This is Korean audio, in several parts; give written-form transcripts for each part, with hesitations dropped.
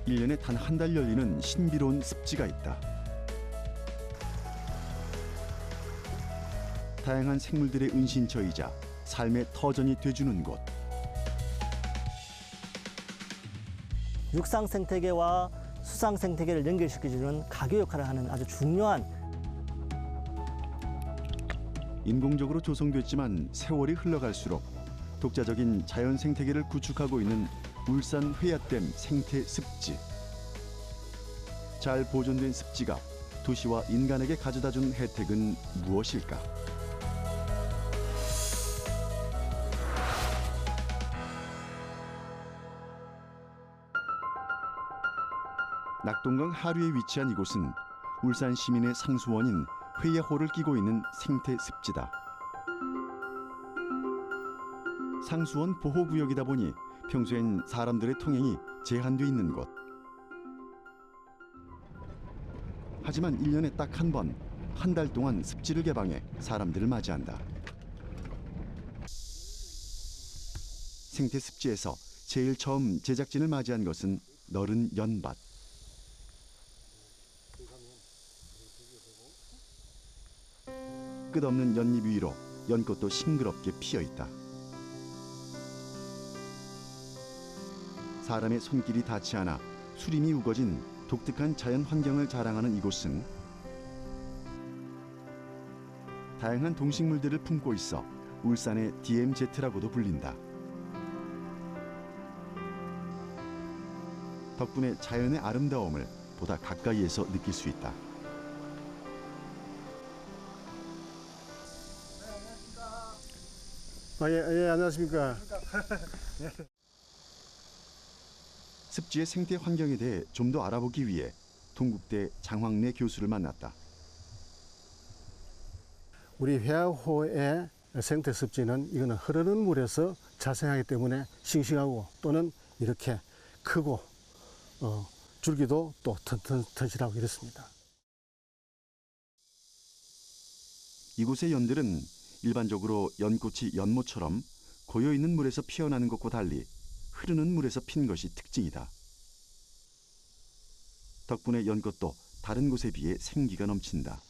1년에 단 한 달 열리는 신비로운 습지가 있다. 다양한 생물들의 은신처이자 삶의 터전이 돼주는 곳. 육상 생태계와 수상 생태계를 연결시켜주는 가교 역할을 하는 아주 중요한 인공적으로 조성됐지만 세월이 흘러갈수록 독자적인 자연 생태계를 구축하고 있는 울산 회야댐 생태 습지. 잘 보존된 습지가 도시와 인간에게 가져다준 혜택은 무엇일까? 낙동강 하류에 위치한 이곳은 울산 시민의 상수원인 회야호를 끼고 있는 생태 습지다. 상수원 보호구역이다 보니 평소엔 사람들의 통행이 제한돼 있는 곳. 하지만 1년에 딱 한 번, 한 달 동안 습지를 개방해 사람들을 맞이한다. 생태 습지에서 제일 처음 제작진을 맞이한 것은 너른 연밭. 끝없는 연잎 위로 연꽃도 싱그럽게 피어 있다. 사람의 손길이 닿지 않아 수림이 우거진 독특한 자연 환경을 자랑하는 이곳은 다양한 동식물들을 품고 있어 울산의 DMZ라고도 불린다. 덕분에 자연의 아름다움을 보다 가까이에서 느낄 수 있다. 예, 안녕하십니까. 습지의 생태 환경에 대해 좀 더 알아보기 위해 동국대 장황래 교수를 만났다. 우리 회야호의 생태 습지는 이거는 흐르는 물에서 자생하기 때문에 싱싱하고 또는 이렇게 크고 줄기도 또 튼실하고 이렇습니다. 이곳의 연들은 일반적으로 연꽃이 연못처럼 고여있는 물에서 피어나는 것과 달리 흐르는 물에서 핀 것이 특징이다. 덕분에 연꽃도 다른 곳에 비해 생기가 넘친다.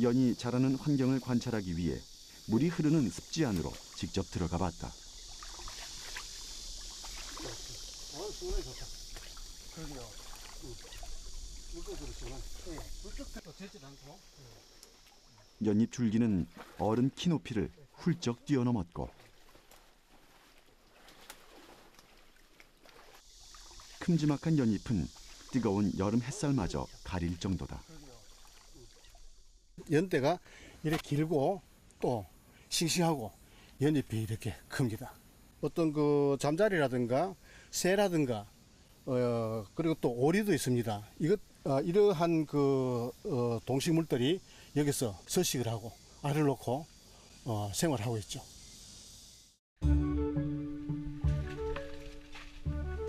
연이 자라는 환경을 관찰하기 위해 물이 흐르는 습지 안으로 직접 들어가 봤다. 수온이 좋다. 그러게요. 물도 그렇지만 물도 되질 않고. 연잎 줄기는 어른 키 높이를 훌쩍 뛰어넘었고 큼지막한 연잎은 뜨거운 여름 햇살마저 가릴 정도다. 연대가 이렇게 길고 또 싱싱하고 연잎이 이렇게 큽니다. 어떤 그 잠자리라든가 새라든가 그리고 또 오리도 있습니다. 이러한 동식물들이 여기서 서식을 하고 알을 놓고 생활하고 있죠.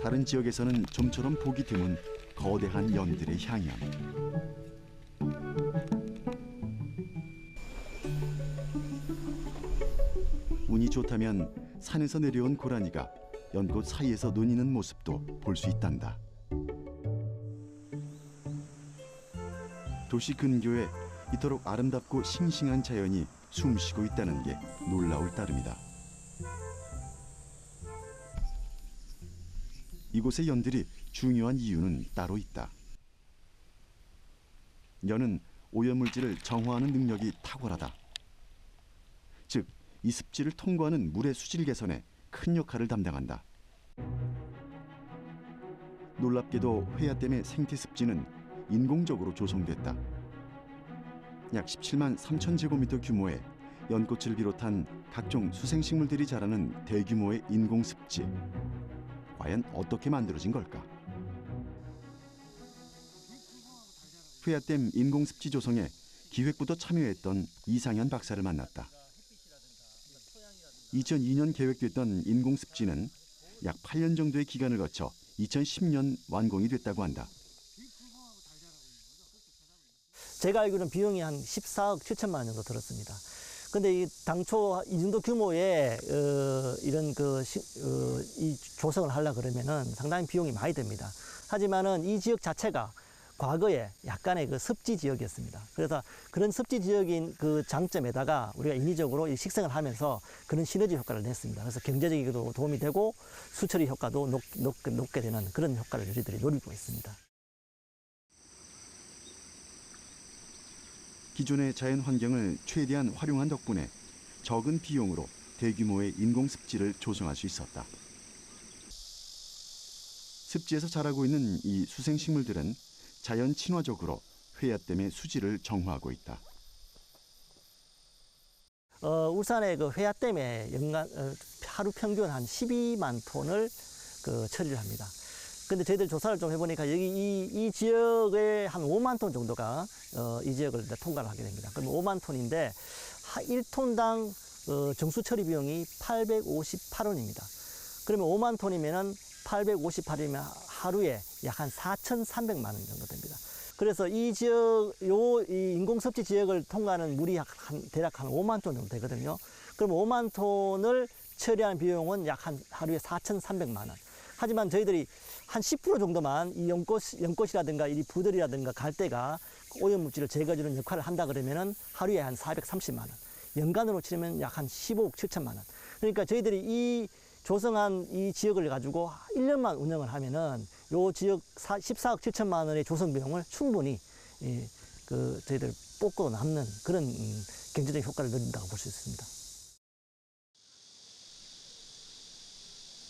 다른 지역에서는 좀처럼 보기 드문 거대한 연들의 향연. 운이 좋다면 산에서 내려온 고라니가 연꽃 사이에서 논이는 모습도 볼 수 있단다. 도시 근교에 이토록 아름답고 싱싱한 자연이 숨쉬고 있다는 게 놀라울 따름이다. 이곳의 연들이 중요한 이유는 따로 있다. 연은 오염물질을 정화하는 능력이 탁월하다. 즉, 이 습지를 통과하는 물의 수질 개선에 큰 역할을 담당한다. 놀랍게도 회야댐의 생태 습지는 인공적으로 조성됐다. 약 17만 3천 제곱미터 규모의 연꽃을 비롯한 각종 수생식물들이 자라는 대규모의 인공 습지. 과연 어떻게 만들어진 걸까? 회야댐 인공 습지 조성에 기획부터 참여했던 이상현 박사를 만났다. 2002년 계획됐던 인공 습지는 약 8년 정도의 기간을 거쳐 2010년 완공이 됐다고 한다. 제가 알기로는 비용이 한 14억 7천만 원 정도 들었습니다. 근데 이 당초 이 정도 규모의 이런 이 조성을 하려 그러면은 상당히 비용이 많이 듭니다. 하지만은 이 지역 자체가 과거에 약간의 그 습지 지역이었습니다. 그래서 그런 습지 지역인 그 장점에다가 우리가 인위적으로 이 식생을 하면서 그런 시너지 효과를 냈습니다. 그래서 경제적으로도 도움이 되고 수처리 효과도 높게 되는 그런 효과를 우리들이 노리고 있습니다. 기존의 자연 환경을 최대한 활용한 덕분에 적은 비용으로 대규모의 인공 습지를 조성할 수 있었다. 습지에서 자라고 있는 이 수생식물들은 자연 친화적으로 회야댐의 수질을 정화하고 있다. 울산의 그 회야댐에 하루 평균 한 12만 톤을 처리를 합니다. 근데 저희들 조사를 좀 해보니까 여기 이 지역에 한 5만 톤 정도가 이 지역을 통과를 하게 됩니다. 그럼 5만 톤인데 1톤당 정수 처리 비용이 858원입니다. 그러면 5만 톤이면은 858이면 하루에 약 한 4,300만 원 정도 됩니다. 그래서 이 지역, 이 인공섭지 지역을 통과하는 물이 대략 한 5만 톤 정도 되거든요. 그럼 5만 톤을 처리하는 비용은 약 하루에 4,300만 원. 하지만 저희들이 한 10% 정도만 이 연꽃이라든가 이 부들이라든가 갈대가 오염물질을 제거해주는 역할을 한다 그러면은 하루에 한 430만 원. 연간으로 치면 약 한 15억 7천만 원. 그러니까 저희들이 이 조성한 이 지역을 가지고 1년만 운영을 하면은 요 지역 14억 7천만 원의 조성 비용을 충분히 저희들 뽑고 남는 그런 경제적 효과를 누린다고 볼 수 있습니다.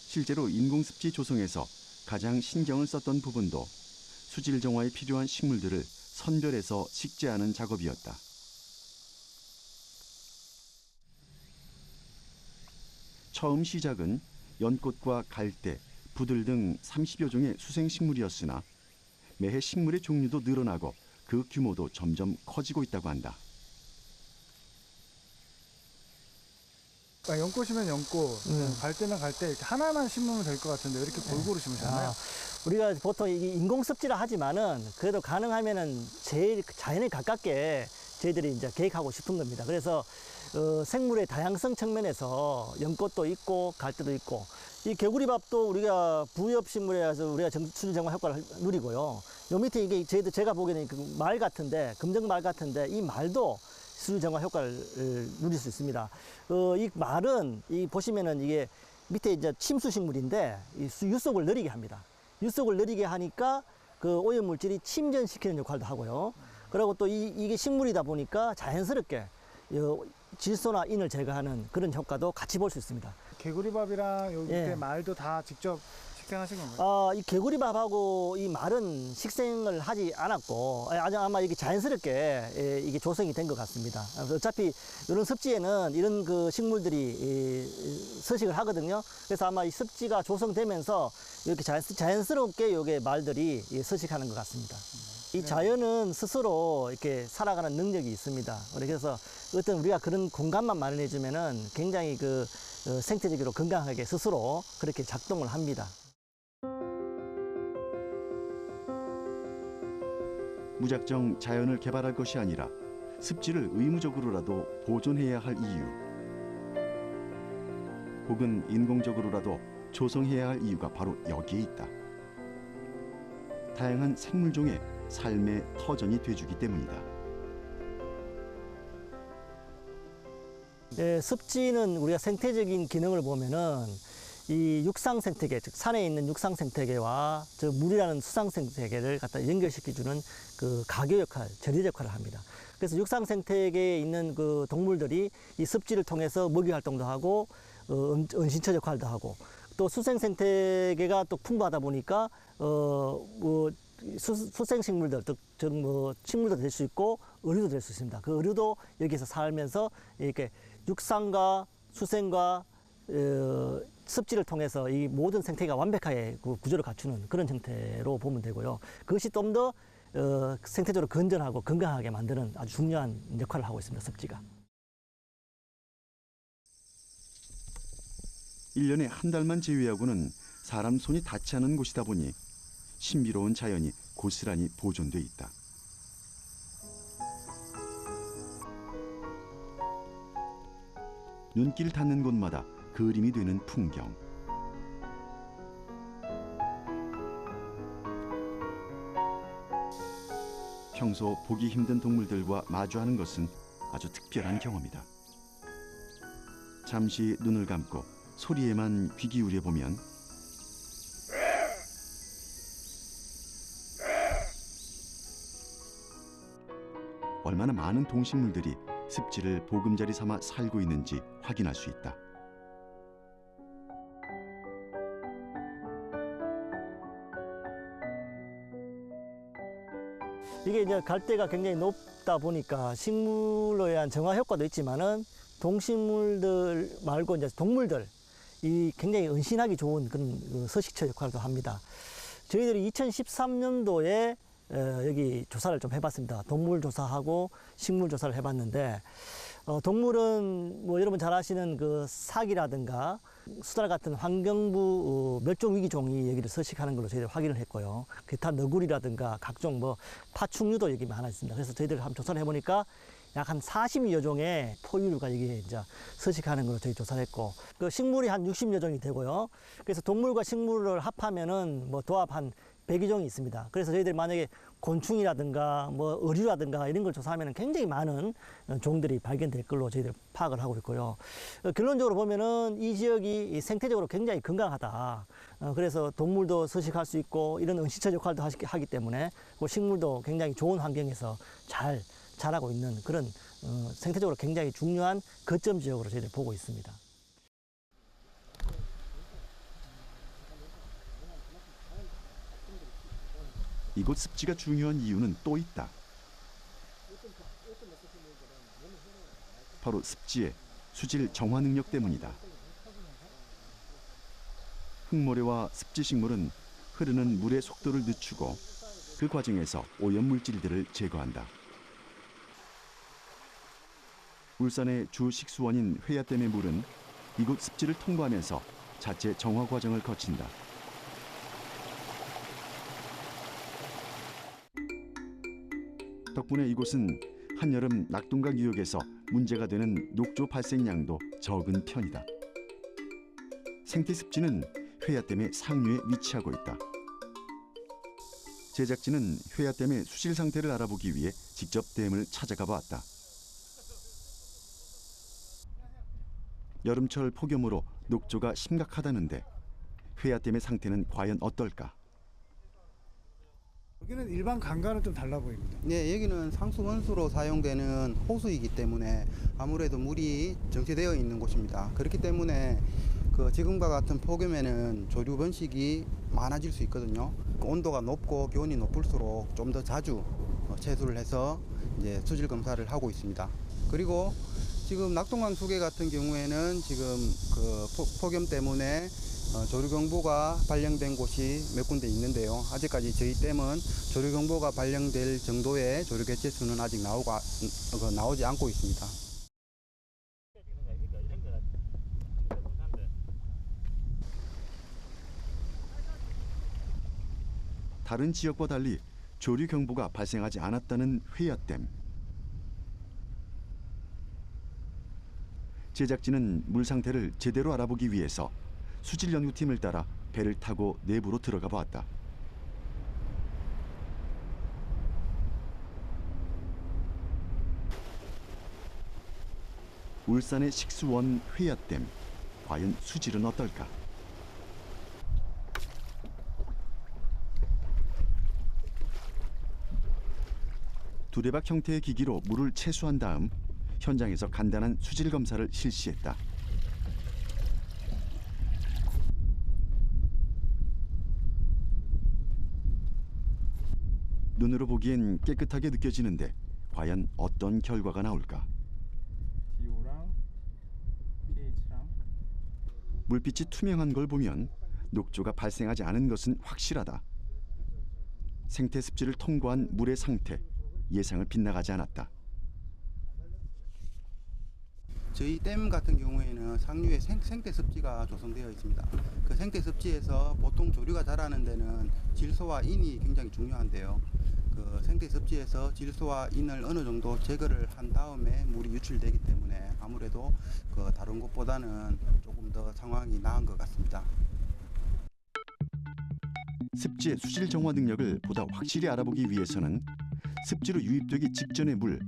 실제로 인공습지 조성에서 가장 신경을 썼던 부분도 수질 정화에 필요한 식물들을 선별해서 식재하는 작업이었다. 처음 시작은 연꽃과 갈대, 부들 등 30여 종의 수생식물이었으나 매해 식물의 종류도 늘어나고 그 규모도 점점 커지고 있다고 한다. 연꽃이면 연꽃, 갈대면 갈대 이렇게 하나만 심으면 될 것 같은데 왜 이렇게 골고루 심으셨나요? 우리가 보통 이게 인공습지라 하지만은 그래도 가능하면은 제일 자연에 가깝게 저희들이 이제 계획하고 싶은 겁니다. 그래서 생물의 다양성 측면에서 연꽃도 있고 갈대도 있고 이 개구리밥도 우리가 부엽식물이라서 우리가 수질 정화 효과를 누리고요. 요 밑에 이게 제가 보기에는 그 말 같은데 금정말 같은데 이 말도 수질 정화 효과를 누릴 수 있습니다. 이 말은 보시면은 이게 밑에 이제 침수식물인데 이 유속을 느리게 합니다. 유속을 느리게 하니까 그 오염물질이 침전시키는 역할도 하고요. 그리고 또 이게 식물이다 보니까 자연스럽게 질소나 인을 제거하는 그런 효과도 같이 볼 수 있습니다. 개구리밥이랑 여기 예. 밑에 말도 다 직접 식생하신 건가요? 이 개구리밥하고 이 말은 식생을 하지 않았고 아마 이게 자연스럽게 이게 조성이 된 것 같습니다. 어차피 이런 습지에는 이런 그 식물들이 서식을 하거든요. 그래서 아마 이 습지가 조성되면서 이렇게 자연스럽게 이게 말들이 서식하는 것 같습니다. 이 자연은 스스로 이렇게 살아가는 능력이 있습니다. 그래서 어떤 우리가 그런 공간만 마련해주면은 굉장히 생태적으로 건강하게 스스로 그렇게 작동을 합니다. 무작정 자연을 개발할 것이 아니라 습지를 의무적으로라도 보존해야 할 이유, 혹은 인공적으로라도 조성해야 할 이유가 바로 여기에 있다. 다양한 생물종의 삶의 터전이 돼주기 때문이다. 습지는 우리가 생태적인 기능을 보면은 이 육상 생태계, 즉 산에 있는 육상 생태계와 저 물이라는 수상 생태계를 갖다 연결시켜주는 그 가교 역할, 전이제 역할을 합니다. 그래서 육상 생태계에 있는 그 동물들이 이 습지를 통해서 먹이 활동도 하고 은신처 역할도 하고 또 수생 생태계가 또 풍부하다 보니까 수생 식물들, 즉 식물도 될 수 있고 어류도 될 수 있습니다. 그 어류도 여기서 살면서 이렇게 육상과 수생과 습지를 통해서 이 모든 생태계가 완벽하게 구조를 갖추는 그런 형태로 보면 되고요. 그것이 좀 더 생태적으로 건전하고 건강하게 만드는 아주 중요한 역할을 하고 있습니다. 습지가. 1년에 한 달만 제외하고는 사람 손이 닿지 않은 곳이다 보니 신비로운 자연이 고스란히 보존돼 있다. 눈길 닿는 곳마다 그림이 되는 풍경. 평소 보기 힘든 동물들과 마주하는 것은 아주 특별한 경험이다. 잠시 눈을 감고 소리에만 귀 기울여 보면 얼마나 많은 동식물들이 습지를 보금자리 삼아 살고 있는지 확인할 수 있다. 이게 이제 갈대가 굉장히 높다 보니까 식물로 의한 정화 효과도 있지만은 동식물들 말고 이제 동물들 이 굉장히 은신하기 좋은 그런 서식처 역할도 합니다. 저희들이 2013년도에 여기 조사를 좀 해봤습니다. 동물 조사하고 식물 조사를 해봤는데 동물은 뭐 여러분 잘 아시는 그 사기라든가 수달 같은 환경부 멸종 위기 종이 여기를 서식하는 걸로 저희들 확인을 했고요. 기타 너구리라든가 각종 뭐 파충류도 여기 많아 있습니다. 그래서 저희들 한번 조사를 해보니까 약 한 40여 종의 포유류가 여기에 이제 서식하는 걸로 저희 조사를 했고, 그 식물이 한 60여 종이 되고요. 그래서 동물과 식물을 합하면은 뭐 도합 한 100여 종이 있습니다. 그래서 저희들이 만약에 곤충이라든가 뭐 어류라든가 이런 걸 조사하면 굉장히 많은 종들이 발견될 걸로 저희들 파악을 하고 있고요. 결론적으로 보면은 이 지역이 생태적으로 굉장히 건강하다. 그래서 동물도 서식할 수 있고 이런 은시처 역할도 하기 때문에 식물도 굉장히 좋은 환경에서 잘 자라고 있는 그런 생태적으로 굉장히 중요한 거점 지역으로 저희들 보고 있습니다. 이곳 습지가 중요한 이유는 또 있다. 바로 습지의 수질 정화 능력 때문이다. 흙모래와 습지식물은 흐르는 물의 속도를 늦추고 그 과정에서 오염물질들을 제거한다. 울산의 주 식수원인 회야댐의 물은 이곳 습지를 통과하면서 자체 정화 과정을 거친다. 덕분에 이곳은 한여름 낙동강 유역에서 문제가 되는 녹조 발생량도 적은 편이다. 생태습지는 회야댐의 상류에 위치하고 있다. 제작진은 회야댐의 수질 상태를 알아보기 위해 직접 댐을 찾아가 봤다. 여름철 폭염으로 녹조가 심각하다는데 회야댐의 상태는 과연 어떨까? 여기는 일반 강과는 좀 달라 보입니다. 네, 여기는 상수 원수로 사용되는 호수이기 때문에 아무래도 물이 정체되어 있는 곳입니다. 그렇기 때문에 지금과 같은 폭염에는 조류 번식이 많아질 수 있거든요. 온도가 높고 기온이 높을수록 좀 더 자주 채수를 해서 이제 수질 검사를 하고 있습니다. 그리고 지금 낙동강 수계 같은 경우에는 지금 폭염 때문에 조류경보가 발령된 곳이 몇 군데 있는데요. 아직까지 저희 댐은 조류경보가 발령될 정도의 조류 개체수는 아직 나오지 않고 있습니다. 다른 지역과 달리 조류 경보가 발생하지 않았다는 회야댐. 제작진은 물 상태를 제대로 알아보기 위해서 수질 연구팀을 따라 배를 타고 내부로 들어가 보았다. 울산의 식수원 회야댐. 과연 수질은 어떨까? 두레박 형태의 기기로 물을 채수한 다음 현장에서 간단한 수질 검사를 실시했다. 눈으로 보기엔 깨끗하게 느껴지는데 과연 어떤 결과가 나올까? DO랑 pH랑 물빛이 투명한 걸 보면 녹조가 발생하지 않은 것은 확실하다. 생태 습지를 통과한 물의 상태, 예상을 빗나가지 않았다. 저희 댐 같은 경우에는 상류에 생태 습지가 조성되어 있습니다. 그 생태 습지에서 보통 조류가 자라는 데는 질소와 인이 굉장히 중요한데요. 그 생태 습지에서 질소와 인을 어느 정도 제거를 한 다음에 물이 유출되기 때문에 아무래도 그 다른 곳보다는 조금 더 상황이 나은 것 같습니다. 습지의 수질 정화 능력을 보다 확실히 알아보기 위해서는 습지로 유입되기 직전의 물,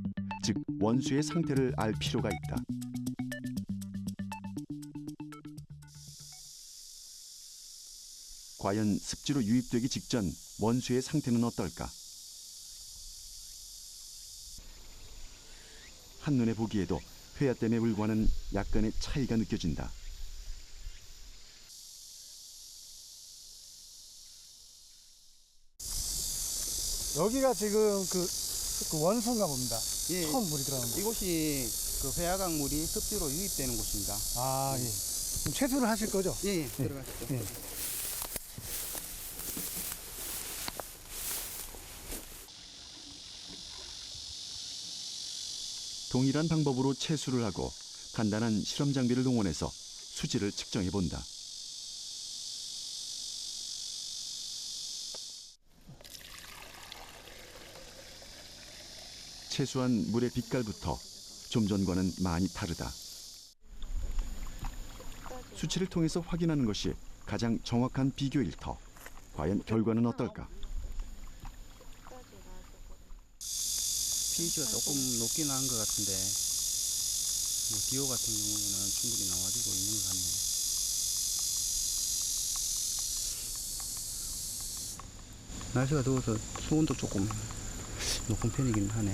즉 원수의 상태를 알 필요가 있다. 과연 습지로 유입되기 직전 원수의 상태는 어떨까? 한눈에 보기에도 회화댐의 물과는 약간의 차이가 느껴진다. 여기가 지금 그 원수인가 봅니다. 예, 처음 물이 들어가는 거. 이곳이 그 회화강 물이 습지로 유입되는 곳입니다. 아, 예. 그럼 채수를 하실 거죠? 예, 예. 들어가시죠. 예. 동일한 방법으로 채수를 하고 간단한 실험 장비를 동원해서 수질을 측정해 본다. 채수한 물의 빛깔부터 좀 전과는 많이 다르다. 수치를 통해서 확인하는 것이 가장 정확한 비교일 터. 과연 결과는 어떨까? pH가 조금 높긴 한 것 같은데 뭐 DO 같은 경우에는 충분히 나와주고 있는 것 같네요. 날씨가 더워서 수온도 조금 높은 편이긴 하네.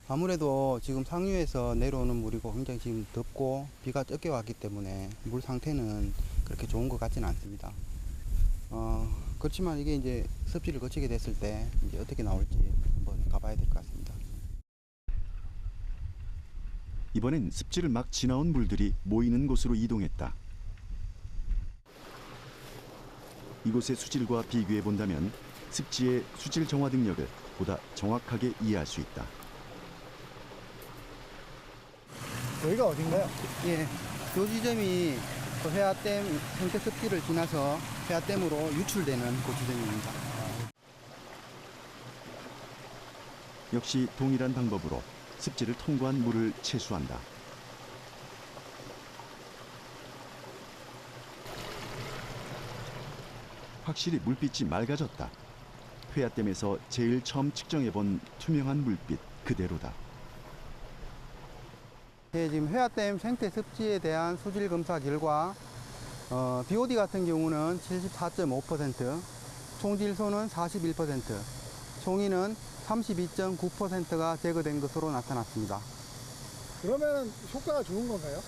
아무래도 지금 상류에서 내려오는 물이고 굉장히 지금 덥고 비가 적게 왔기 때문에 물 상태는 그렇게 좋은 것 같지는 않습니다. 그렇지만 이게 이제 습지를 거치게 됐을 때 이제 어떻게 나올지 한번 가봐야 될 것 같습니다. 이번엔 습지를 막 지나온 물들이 모이는 곳으로 이동했다. 이곳의 수질과 비교해 본다면 습지의 수질 정화 능력을 보다 정확하게 이해할 수 있다. 여기가 어딘가요? 예, 이 지점이 그 회화댐 생태 습지를 지나서 회화댐으로 유출되는 그 지점입니다. 역시 동일한 방법으로 습지를 통과한 물을 채수한다. 확실히 물빛이 맑아졌다. 회화댐에서 제일 처음 측정해본 투명한 물빛 그대로다. 예, 지금 회화댐 생태 습지에 대한 수질 검사 결과 BOD 같은 경우는 74.5%, 총질소는 41%, 총인은 32.9%가 제거된 것으로 나타났습니다. 그러면 효과가 좋은 건가요?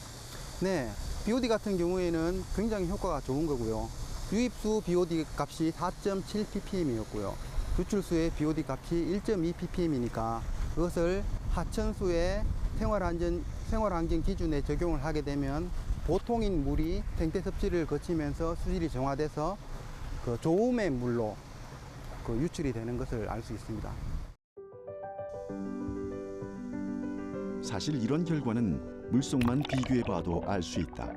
네, BOD 같은 경우에는 굉장히 효과가 좋은 거고요. 유입수 BOD 값이 4.7 ppm이었고요. 유출수의 BOD 값이 1.2 ppm이니까 그것을 하천수의 생활환경 기준에 적용을 하게 되면 보통인 물이 생태 습지를 거치면서 수질이 정화돼서 그 좋음의 물로 그 유출이 되는 것을 알 수 있습니다. 사실 이런 결과는 물속만 비교해봐도 알 수 있다.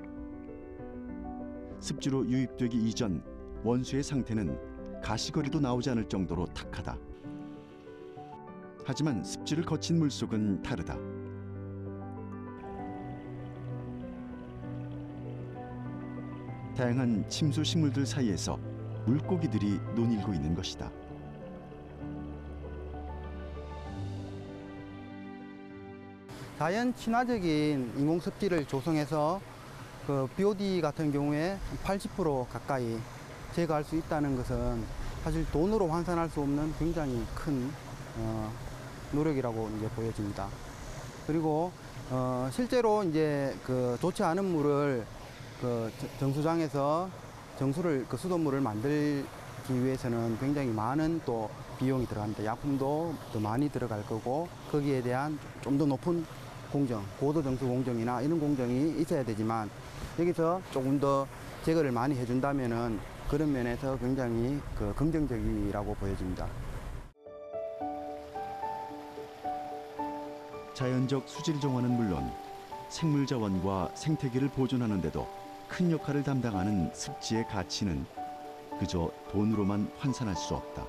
습지로 유입되기 이전 원수의 상태는 가시거리도 나오지 않을 정도로 탁하다. 하지만 습지를 거친 물속은 다르다. 다양한 침수 식물들 사이에서 물고기들이 논일고 있는 것이다. 자연 친화적인 인공 습지를 조성해서 그 BOD 같은 경우에 80% 가까이 제거할 수 있다는 것은 사실 돈으로 환산할 수 없는 굉장히 큰 노력이라고 이제 보여집니다. 그리고 실제로 이제 그 좋지 않은 물을 그 정수장에서 정수를 그 수돗물을 만들기 위해서는 굉장히 많은 또 비용이 들어갑니다. 약품도 더 많이 들어갈 거고 거기에 대한 좀 더 높은 공정, 고도 정수 공정이나 이런 공정이 있어야 되지만 여기서 조금 더 제거를 많이 해준다면은 그런 면에서 굉장히 그 긍정적이라고 보여집니다. 자연적 수질 정화는 물론 생물 자원과 생태계를 보존하는 데도 큰 역할을 담당하는 습지의 가치는 그저 돈으로만 환산할 수 없다.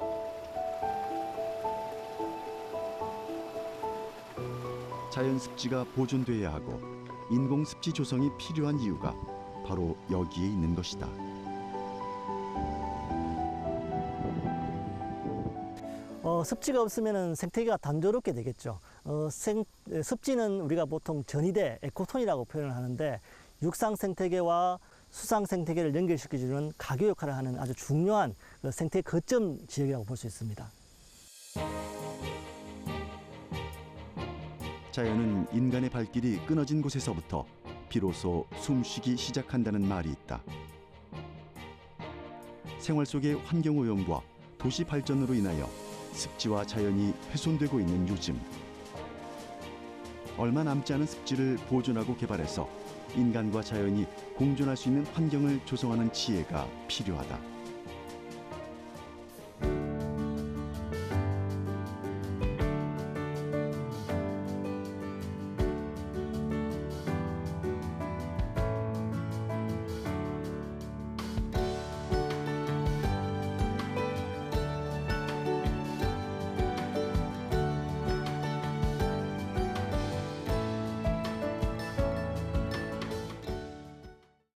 자연 습지가 보존돼야 하고 인공 습지 조성이 필요한 이유가 바로 여기에 있는 것이다. 습지가 없으면 생태계가 단조롭게 되겠죠. 습지는 우리가 보통 전이대, 에코톤이라고 표현을 하는데 육상 생태계와 수상 생태계를 연결시켜주는 가교 역할을 하는 아주 중요한 생태 거점 지역이라고 볼 수 있습니다. 자연은 인간의 발길이 끊어진 곳에서부터 비로소 숨쉬기 시작한다는 말이 있다. 생활 속의 환경오염과 도시 발전으로 인하여 습지와 자연이 훼손되고 있는 요즘, 얼마 남지 않은 습지를 보존하고 개발해서 인간과 자연이 공존할 수 있는 환경을 조성하는 지혜가 필요하다.